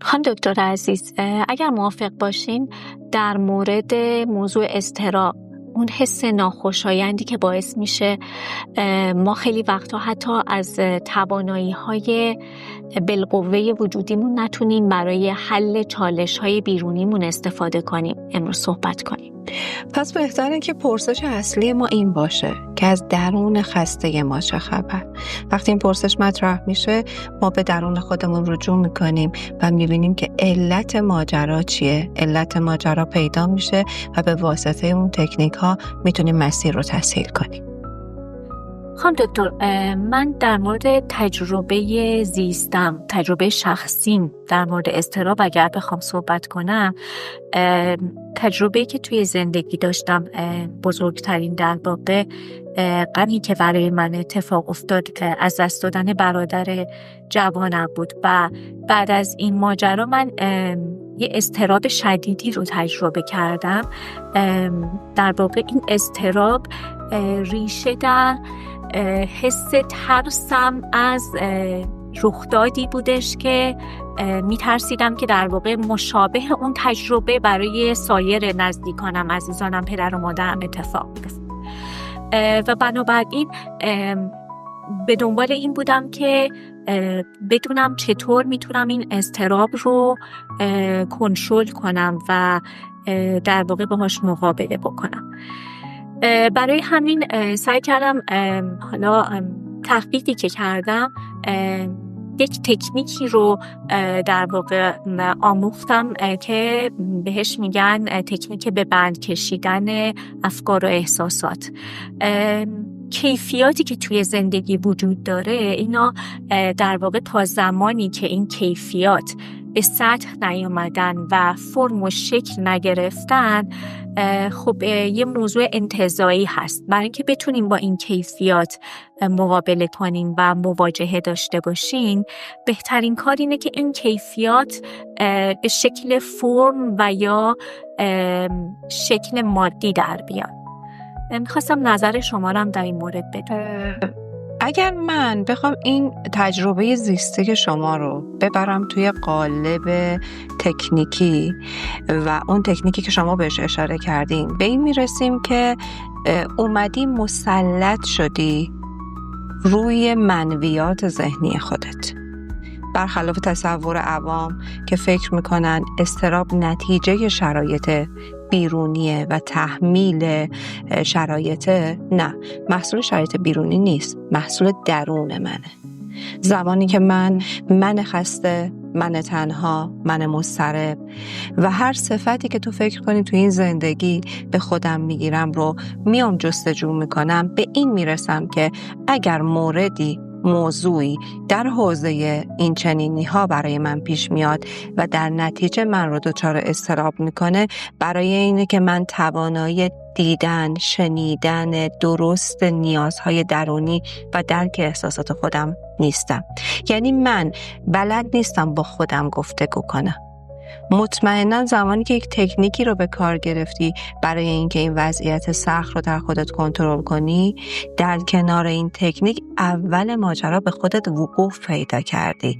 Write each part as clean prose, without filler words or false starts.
خانم دکتر عزیز، اگر موافق باشین در مورد موضوع اضطراب، اون حس ناخوشایندی که باعث میشه ما خیلی وقتا حتی از توانایی‌های بالقوه وجودیمون نتونیم برای حل چالش‌های بیرونیمون استفاده کنیم، امروز صحبت کنیم. پس بهتره که پرسش اصلی ما این باشه که از درون خسته ما چه خبر. وقتی این پرسش مطرح میشه ما به درون خودمون رجوع میکنیم و میبینیم که علت ماجرا چیه. علت ماجرا پیدا میشه و به واسطه اون تکنیک ها میتونیم مسیر رو تسهیل کنیم. خانم دکتر، من در مورد تجربه زیستم، تجربه شخصیم در مورد اضطراب اگر بخوام صحبت کنم، تجربه‌ای که توی زندگی داشتم بزرگترین در واقع غمی که برای من اتفاق افتاد از دست دادن برادر جوانم بود و بعد از این ماجرا من یه اضطراب شدیدی رو تجربه کردم. در واقع این اضطراب ریشه در حس ترسم از رخدادی بودش که میترسیدم که در واقع مشابه اون تجربه برای سایر نزدیکانم، عزیزانم، پدر و مادرم اتفاق بیفته و بنابراین به دنبال این بودم که بدونم چطور میتونم این اضطراب رو کنترل کنم و در واقع باهاش مقابله بکنم. برای همین سعی کردم، حالا تحقیقی که کردم، یک تکنیکی رو در واقع آموختم که بهش میگن تکنیک به بند کشیدن افکار و احساسات. کیفیاتی که توی زندگی وجود داره، اینا در واقع تا زمانی که این کیفیات به سطح نیامدن و فرم و شکل نگرفتن، خب یه موضوع انتزاعی هست. برای اینکه بتونیم با این کیفیات مقابله کنیم و مواجهه داشته باشیم، بهترین کار اینه که این کیفیات به شکل فرم و یا شکل مادی در بیان. میخواستم نظر شما رو هم در این مورد بدونم. اگر من بخوام این تجربه زیسته شما رو ببرم توی قالب تکنیکی و اون تکنیکی که شما بهش اشاره کردین، به این میرسیم که اومدی مسلط شدی روی منویات ذهنی خودت، برخلاف تصور عوام که فکر میکنن اضطراب نتیجه شرایط بیرونیه و تحمیل شرایطه. نه، محصول شرایط بیرونی نیست، محصول درون منه. زمانی که من خسته، من تنها، من مضطرب و هر صفتی که تو فکر کنی تو این زندگی به خودم میگیرم رو میام جستجو میکنم، به این میرسم که اگر موضوعی در حوزه این چنینی ها برای من پیش میاد و در نتیجه من رو دچار اضطراب میکنه، برای اینه که من توانایی دیدن، شنیدن درست نیازهای درونی و درک احساسات خودم نیستم. یعنی من بلد نیستم با خودم گفتگو کنم. مطمئنا زمانی که یک تکنیکی رو به کار گرفتی برای اینکه این وضعیت سخت رو در خودت کنترل کنی، در کنار این تکنیک اول ماجرا به خودت وقوع پیدا کردی،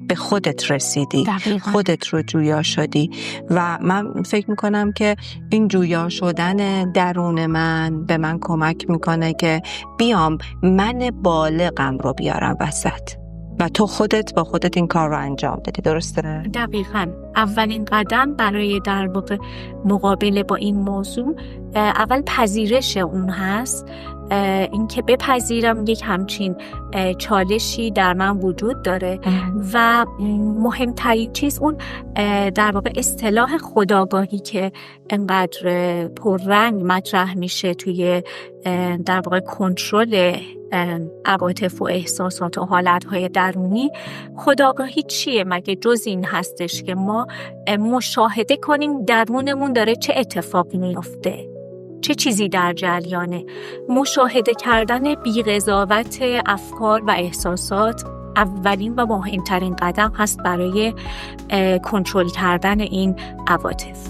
به خودت رسیدی، دقیقا. خودت رو جویا شدی و من فکر میکنم که این جویا شدن درون من به من کمک میکنه که بیام من بالغم رو بیارم وسط و تو خودت با خودت این کار رو انجام بدی. درسته؟ دقیقاً. اولین قدم برای در واقع مقابله با این موضوع اول پذیرش اون هست، این که بپذیرم یک همچین چالشی در من وجود داره و مهمترین چیز اون در واقع اصطلاح خودآگاهی که انقدر پررنگ مطرح میشه توی در واقع کنترل عواطف و احساسات و حالتهای درونی. خودآگاهی چیه مگه جز این هستش که ما مشاهده کنیم درونمون داره چه اتفاقی میفته، چه چیزی در جریانه. مشاهده کردن بی‌قضاوت افکار و احساسات اولین و مهمترین قدم هست برای کنترل کردن این عواطف.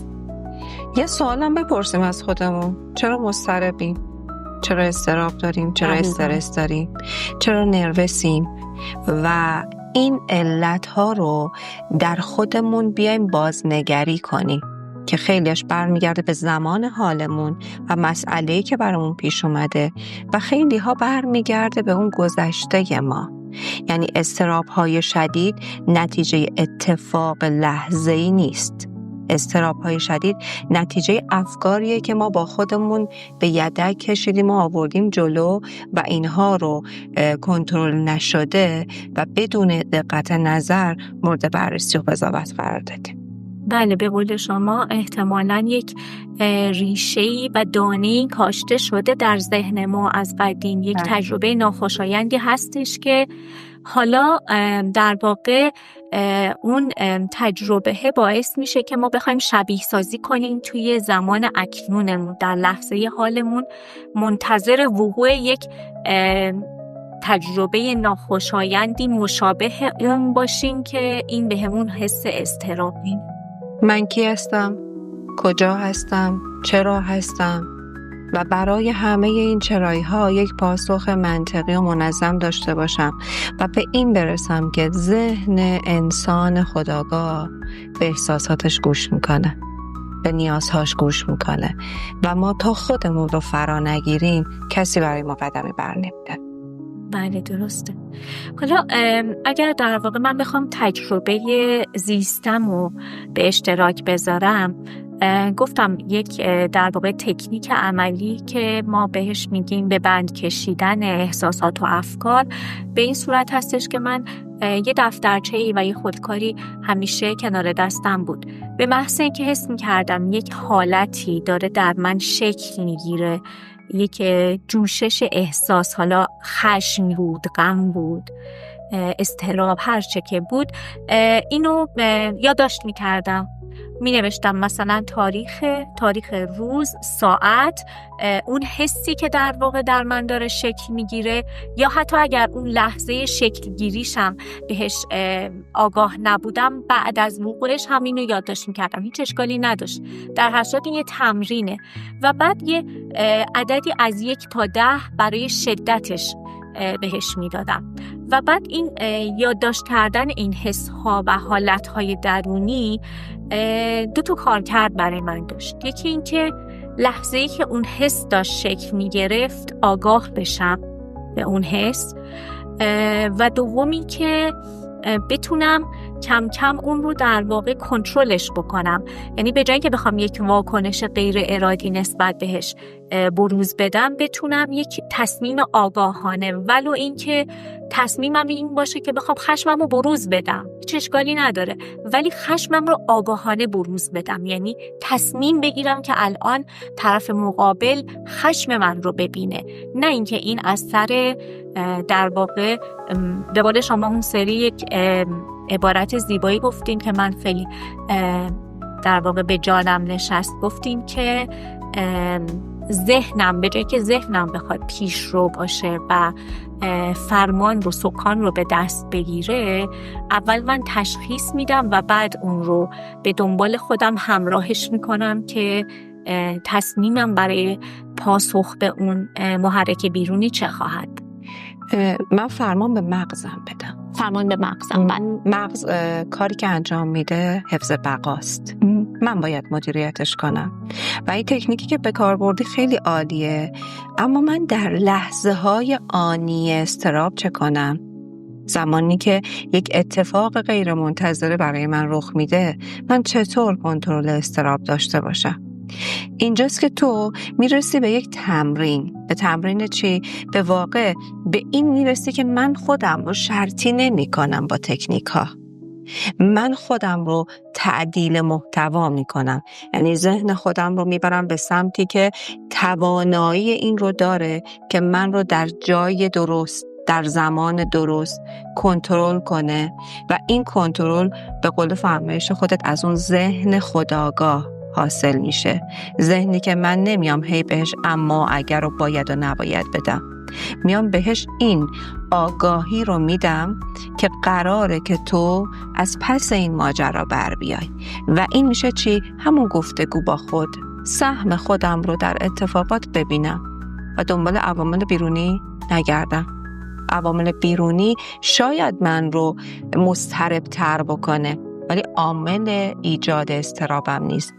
یه سوالم بپرسیم از خودمون، چرا مضطربیم؟ چرا اضطراب داریم؟ چرا استرس داریم؟ چرا نروسیم؟ و این علتها رو در خودمون بیایم بازنگری کنیم که خیلیش برمیگرده به زمان حالمون و مسئله‌ای که برامون پیش اومده و خیلی ها برمیگرده به اون گذشته ما. یعنی اضطراب‌های شدید نتیجه اتفاق لحظه‌ای نیست. اضطراب‌های شدید نتیجه افکاریه که ما با خودمون به یدک کشیدیم و آوردیم جلو و اینها رو کنترل نشده و بدون دقت نظر مورد بررسی و قضاوت قرار دادیم. بله، به قول شما احتمالاً یک ریشه‌ای و دانه‌ای کاشته شده در ذهن ما از قدیم، یک تجربه ناخوشایندی هستش که حالا در واقع اون تجربه باعث میشه که ما بخوایم شبیه سازی کنیم توی زمان اکنونمون، در لحظه حالمون منتظر وقوع یک تجربه ناخوشایندی مشابه اون باشیم که این بهمون حس اضطراب میده. من کی هستم؟ کجا هستم؟ چرا هستم؟ و برای همه این چرایی ها یک پاسخ منطقی و منظم داشته باشم و به این برسم که ذهن انسان خودآگاه به احساساتش گوش میکنه، به نیازهاش گوش میکنه و ما تا خودمون رو فرا نگیریم کسی برای ما قدمی بر نمیده. بله، درسته. حالا اگر در واقع من بخوام تجربه زیستم رو به اشتراک بذارم، گفتم یک در واقع تکنیک عملی که ما بهش میگیم به بند کشیدن احساسات و افکار به این صورت هستش که من یه دفترچه‌ای و یه خودکاری همیشه کنار دستم بود. به محض اینکه حس می‌کردم یک حالتی داره در من شکل میگیره، یک جوشش احساس، حالا خشم بود، غم بود، اضطراب، هر چه که بود، اینو یادداشت می‌کردم. می نوشتم مثلا تاریخ روز، ساعت، اون حسی که در واقع در من داره شکل میگیره، یا حتی اگر اون لحظه شکل گیریشم بهش آگاه نبودم، بعد از وقوعش هم اینو یادداشت میکردم، هیچ اشکالی نداشت. در هر صورت این یه تمرینه و بعد یه عددی از 1 تا 10 برای شدتش بهش میدادم و بعد این یادداشت کردن این حس ها و حالت های درونی 2 تا کار کرد برای من داشت. یکی این که لحظه‌ای که اون حس داشت شکل می گرفت آگاه بشم به اون حس، و دومی که بتونم کم کم اون رو در واقع کنترلش بکنم. یعنی به جای اینکه بخوام یک واکنش غیر ارادی نسبت بهش بروز بدم، بتونم یک تصمیم آگاهانه، ولو اینکه تصمیمم این باشه که بخوام خشمم رو بروز بدم، هیچ اشکالی نداره، ولی خشمم رو آگاهانه بروز بدم. یعنی تصمیم بگیرم که الان طرف مقابل خشم من رو ببینه، نه اینکه این اثر در واقع به قول شما اون سری یک عبارت زیبایی گفتیم که من خیلی در واقع به جانم نشست. گفتیم که ذهنم به جای که ذهنم بخواد پیش رو باشه و فرمان رو، سکان رو به دست بگیره، اول من تشخیص میدم و بعد اون رو به دنبال خودم همراهش میکنم که تصمیمم برای پاسخ به اون محرک بیرونی چه خواهد. من فرمان به مغزم بدم. فرمان به مغزم. مغز کاری که انجام میده حفظ بقاست. من باید مدیریتش کنم و این تکنیکی که به کار بردی خیلی عالیه، اما من در لحظه های آنی اضطراب چه کنم؟ زمانی که یک اتفاق غیر منتظره برای من رخ میده، من چطور کنترل اضطراب داشته باشم؟ اینجاست که تو میرسی به یک تمرین. به تمرین چی؟ به واقع به این میرسی که من خودم رو شرطی نمی کنم با تکنیک ها. من خودم رو تعدیل محتوا می کنم. یعنی ذهن خودم رو میبرم به سمتی که توانایی این رو داره که من رو در جای درست، در زمان درست کنترل کنه و این کنترل به قول فرمایش خودت از اون ذهن خودآگاه حاصل میشه. ذهنی که من نمیام هی بهش اما اگر رو باید و نباید بدم، میام بهش این آگاهی رو میدم که قراره که تو از پس این ماجرا بر بیای و این میشه چی؟ همون گفتگو با خود. سهم خودم رو در اتفاقات ببینم و دنبال عوامل بیرونی نگردم. عوامل بیرونی شاید من رو مضطرب تر بکنه، ولی عامل ایجاد اضطرابم نیست.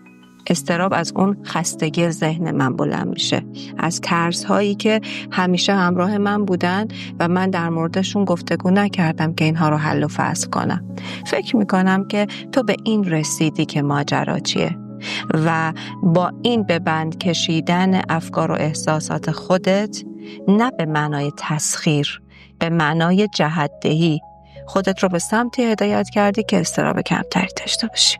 اضطراب از اون خستگی ذهن من بلند میشه، از ترس‌هایی که همیشه همراه من بودن و من در موردشون گفتگو نکردم که اینها رو حل و فصل کنم. فکر میکنم که تو به این رسیدی که ماجرا چیه و با این به بند کشیدن افکار و احساسات خودت، نه به معنای تسخیر، به معنای جهت‌دهی، خودت رو به سمتی هدایت کردی که اضطراب کمتری داشته باشی.